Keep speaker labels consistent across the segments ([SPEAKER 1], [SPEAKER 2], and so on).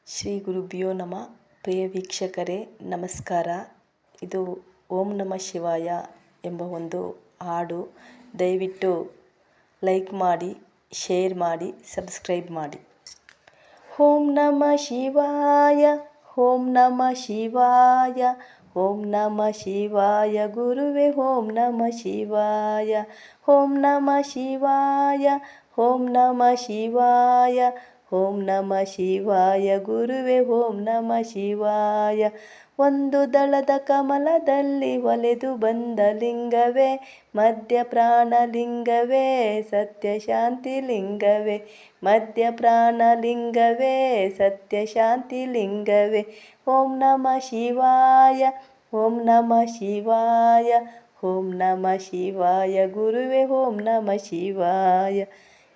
[SPEAKER 1] ಶ್ರೀ ಗುರುಭ್ಯೋ ನಮಃ. ಪ್ರಿಯ ವೀಕ್ಷಕರೇ ನಮಸ್ಕಾರ. ಇದು ಓಂ ನಮಃ ಶಿವಾಯ ಎಂಬ ಒಂದು ಹಾಡು. ದಯವಿಟ್ಟು ಲೈಕ್ ಮಾಡಿ, ಶೇರ್ ಮಾಡಿ, ಸಬ್ಸ್ಕ್ರೈಬ್ ಮಾಡಿ. ಓಂ ನಮಃ ಶಿವಾಯ, ಓಂ ನಮಃ ಶಿವಾಯ, ಓಂ ನಮಃ ಶಿವಾಯ ಗುರುವೇ ಓಂ ನಮಃ ಶಿವಾಯ. ಓಂ ನಮಃ ಶಿವಾಯ, ಓಂ ನಮಃ ಶಿವಾಯ, ಓಂ ನಮಃ ಶಿವಾಯ ಗುರುವೇ ಓಂ ನಮಃ ಶಿವಾಯ. ಒಂದು ದಳದ ಕಮಲದಲ್ಲಿ ಒಲೆದು ಬಂದ ಲಿಂಗವೇ, ಮಧ್ಯ ಪ್ರಾಣಲಿಂಗವೇ, ಸತ್ಯ ಶಾಂತಿ ಲಿಂಗವೇ, ಮಧ್ಯ ಪ್ರಾಣಲಿಂಗವೇ, ಸತ್ಯ ಶಾಂತಿ ಲಿಂಗವೇ. ಓಂ ನಮಃ ಶಿವಾಯ, ಓಂ ನಮಃ ಶಿವಾಯ, ಓಂ ನಮಃ ಶಿವಾಯ ಗುರುವೇ ಓಂ ನಮಃ ಶಿವಾಯ.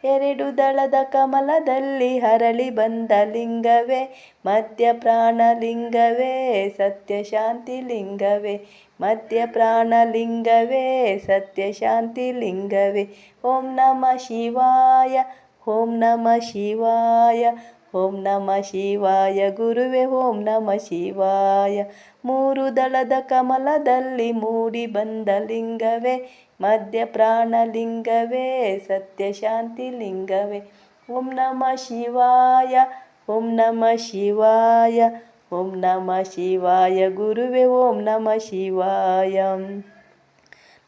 [SPEAKER 1] ಎರಡು ದಳದ ಕಮಲದಲ್ಲಿ ಹರಳಿ ಬಂದ ಲಿಂಗವೇ, ಮಧ್ಯ ಪ್ರಾಣಲಿಂಗವೇ, ಸತ್ಯ ಶಾಂತಿ ಲಿಂಗವೇ, ಮಧ್ಯ ಪ್ರಾಣಲಿಂಗವೇ, ಸತ್ಯ ಶಾಂತಿ ಲಿಂಗವೇ. ಓಂ ನಮಃ ಶಿವಾಯ, ಓಂ ನಮಃ ಶಿವಾಯ, ಓಂ ನಮಃ ಶಿವಾಯ ಗುರುವೇ ಓಂ ನಮಃ ಶಿವಾಯ. ಮೂರು ದಳದ ಕಮಲದಲ್ಲಿ ಮೂಡಿ ಬಂದ ಲಿಂಗವೇ, ಮಧ್ಯ ಪ್ರಾಣಲಿಂಗವೇ, ಸತ್ಯ ಶಾಂತಿ ಲಿಂಗವೇ. ಓಂ ನಮಃ ಶಿವಾಯ, ಓಂ ನಮಃ ಶಿವಾಯ, ಓಂ ನಮಃ ಶಿವಾಯ ಗುರುವೇ ಓಂ ನಮಃ ಶಿವಾಯ.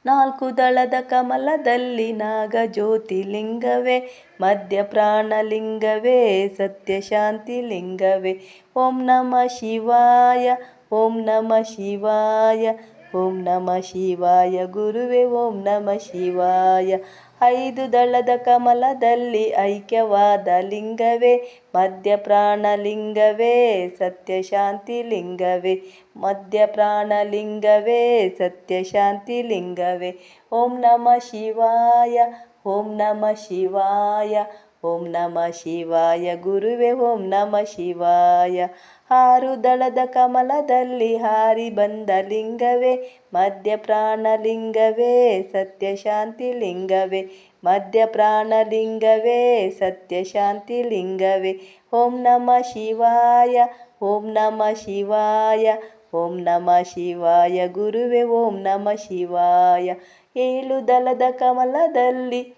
[SPEAKER 1] ನಾಲ್ಕು ದಳದ ಕಮಲದಲ್ಲಿ ನಾಗಜ್ಯೋತಿ ಲಿಂಗವೇ, ಮಧ್ಯ ಪ್ರಾಣಲಿಂಗವೇ, ಸತ್ಯ ಶಾಂತಿ ಲಿಂಗವೇ. ಓಂ ನಮಃ ಶಿವಾಯ, ಓಂ ನಮಃ ಶಿವಾಯ, ಓಂ ನಮಃ ಶಿವಾಯ ಗುರುವೇ ಓಂ ನಮಃ ಶಿವಾಯ. ಐದು ದಳದ ಕಮಲದಲ್ಲಿ ಐಕ್ಯವಾದ ಲಿಂಗವೇ, ಮಧ್ಯ ಪ್ರಾಣಲಿಂಗವೇ, ಸತ್ಯ ಶಾಂತಿ ಲಿಂಗವೇ, ಮಧ್ಯ ಪ್ರಾಣಲಿಂಗವೇ, ಸತ್ಯ ಶಾಂತಿ ಲಿಂಗವೇ. ಓಂ ನಮಃ ಶಿವಾಯ, ಓಂ ನಮಃ ಶಿವಾಯ, ಓಂ ನಮಃ ಶಿವಾಯ ಗುರುವೇ ಓಂ ನಮಃ ಶಿವಾಯ. ಆರು ದಳದ ಕಮಲದಲ್ಲಿ ಹಾರಿ ಬಂದ ಲಿಂಗವೇ, ಮಧ್ಯ ಪ್ರಾಣಲಿಂಗವೇ, ಸತ್ಯ ಶಾಂತಿ ಲಿಂಗವೇ, ಮಧ್ಯ ಪ್ರಾಣಲಿಂಗವೇ, ಸತ್ಯ ಶಾಂತಿ ಲಿಂಗವೇ. ಓಂ ನಮಃ ಶಿವಾಯ, ಓಂ ನಮಃ ಶಿವಾಯ, ಓಂ ನಮಃ ಶಿವಾಯ ಗುರುವೇ ಓಂ ನಮಃ ಶಿವಾಯ. ಏಳು ದಳದ ಕಮಲದಲ್ಲಿ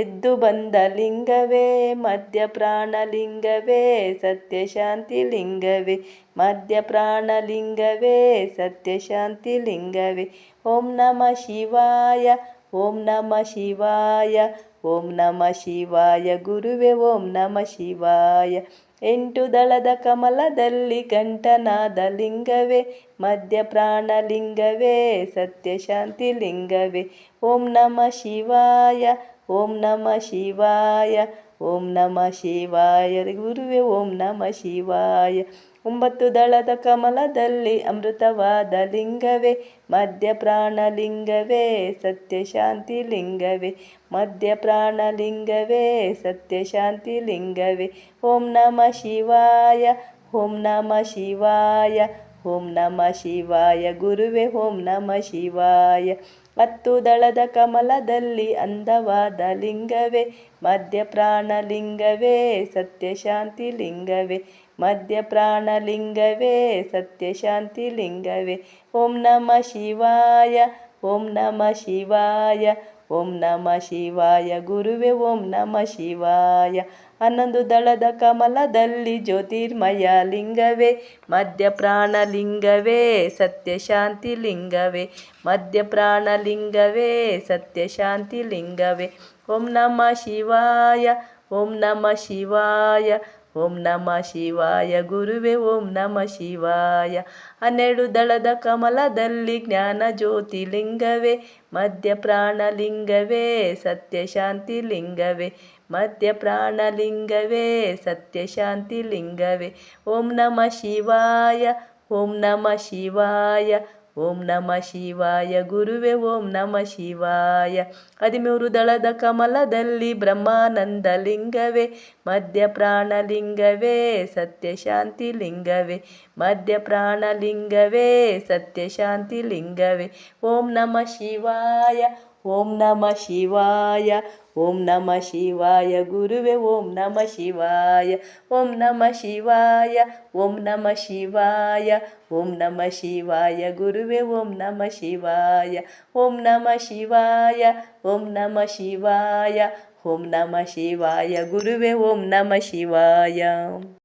[SPEAKER 1] ಎದ್ದು ಬಂದ ಲಿಂಗವೇ, ಮಧ್ಯ ಪ್ರಾಣಲಿಂಗವೇ, ಸತ್ಯ ಶಾಂತಿ ಲಿಂಗವೇ, ಮಧ್ಯ ಪ್ರಾಣಲಿಂಗವೇ, ಸತ್ಯ ಶಾಂತಿ ಲಿಂಗವೇ. ಓಂ ನಮಃ ಶಿವಾಯ, ಓಂ ನಮಃ ಶಿವಾಯ, ಓಂ ನಮಃ ಶಿವಾಯ ಗುರುವೇ ಓಂ ನಮಃ ಶಿವಾಯ. ಎಂಟು ದಳದ ಕಮಲದಲ್ಲಿ ಕಂಠನಾದ ಲಿಂಗವೇ, ಮಧ್ಯ ಪ್ರಾಣಲಿಂಗವೇ, ಸತ್ಯ ಶಾಂತಿ ಲಿಂಗವೇ. ಓಂ ನಮಃ ಶಿವಾಯ, ಓಂ ನಮಃ ಶಿವಾಯ, ಓಂ ನಮಃ ಶಿವಾಯ ಗುರುವೇ ಓಂ ನಮಃ ಶಿವಾಯ. ಒಂಬತ್ತು ದಳದ ಕಮಲದಲ್ಲಿ ಅಮೃತವಾದ ಲಿಂಗವೇ, ಮಧ್ಯ ಪ್ರಾಣಲಿಂಗವೇ, ಸತ್ಯ ಶಾಂತಿ ಲಿಂಗವೇ, ಮಧ್ಯ ಪ್ರಾಣಲಿಂಗವೇ, ಸತ್ಯ ಶಾಂತಿ ಲಿಂಗವೇ. ಓಂ ನಮಃ ಶಿವಾಯ, ಓಂ ನಮಃ ಶಿವಾಯ, ಓಂ ನಮಃ ಶಿವಾಯ ಗುರುವೇ ಓಂ ನಮಃ ಶಿವಾಯ. ಹತ್ತು ದಳದ ಕಮಲದಲ್ಲಿ ಅಂದವಾದ ಲಿಂಗವೇ, ಮಧ್ಯ ಪ್ರಾಣಲಿಂಗವೇ, ಸತ್ಯ ಶಾಂತಿ ಲಿಂಗವೇ, ಮಧ್ಯ ಪ್ರಾಣಲಿಂಗವೇ, ಸತ್ಯ ಶಾಂತಿ ಲಿಂಗವೇ. ಓಂ ನಮಃ ಶಿವಾಯ, ಓಂ ನಮಃ ಶಿವಾಯ, ಓಂ ನಮಃ ಶಿವಾಯ ಗುರುವೇ ಓಂ ನಮಃ ಶಿವಾಯ. ಹನ್ನೊಂದು ದಳದ ಕಮಲದಲ್ಲಿ ಜ್ಯೋತಿರ್ಮಯ ಲಿಂಗವೇ, ಮಧ್ಯ ಪ್ರಾಣಲಿಂಗವೇ, ಸತ್ಯ ಶಾಂತಿ ಲಿಂಗವೇ, ಮಧ್ಯ ಪ್ರಾಣಲಿಂಗವೇ, ಸತ್ಯ ಶಾಂತಿ ಲಿಂಗವೇ. ಓಂ ನಮಃ ಶಿವಾಯ, ಓಂ ನಮಃ ಶಿವಾಯ, ಓಂ ನಮಃ ಶಿವಾಯ ಗುರುವೇ ಓಂ ನಮಃ ಶಿವಾಯ. ಹನ್ನೆರಡು ದಳದ ಕಮಲದಲ್ಲಿ ಜ್ಞಾನ ಜ್ಯೋತಿ ಲಿಂಗವೇ, ಮಧ್ಯ ಪ್ರಾಣಲಿಂಗವೇ, ಸತ್ಯ ಶಾಂತಿ ಲಿಂಗವೇ, ಮಧ್ಯ ಪ್ರಾಣಲಿಂಗವೇ, ಸತ್ಯ ಶಾಂತಿ ಲಿಂಗವೇ. ಓಂ ನಮಃ ಶಿವಾಯ, ಓಂ ನಮಃ ಶಿವಾಯ, ಓಂ ನಮಃ ಶಿವಾಯ ಗುರುವೇ ಓಂ ನಮಃ ಶಿವಾಯ. ಹದಿಮೂರು ದಳದ ಕಮಲದಲ್ಲಿ ಬ್ರಹ್ಮಾನಂದ ಲಿಂಗವೇ, ಮಧ್ಯ ಪ್ರಾಣಲಿಂಗವೇ, ಸತ್ಯ ಶಾಂತಿ ಲಿಂಗವೇ, ಮಧ್ಯ ಪ್ರಾಣಲಿಂಗವೇ, ಸತ್ಯ ಶಾಂತಿ ಲಿಂಗವೇ. ಓಂ ನಮಃ ಶಿವಾಯ, ಓಂ ನಮಃ ಶಿವಾಯ ಓಂ ನಮಃ ಶಿವಾಯ ಗುರುವೇ ಓಂ ನಮಃ ಶಿವಾಯ ಓಂ ನಮಃ ಶಿವಾಯ ಓಂ ನಮಃ ಶಿವಾಯ ಓಂ ನಮಃ ಶಿವಾಯ ಗುರುವೇ ಓಂ ನಮಃ ಶಿವಾಯ ಓಂ ನಮಃ ಶಿವಾಯ ಓಂ ನಮಃ ಶಿವಾಯ ಓಂ ನಮಃ ಶಿವಾಯ ಗುರುವೇ ಓಂ ನಮಃ ಶಿವಾಯ.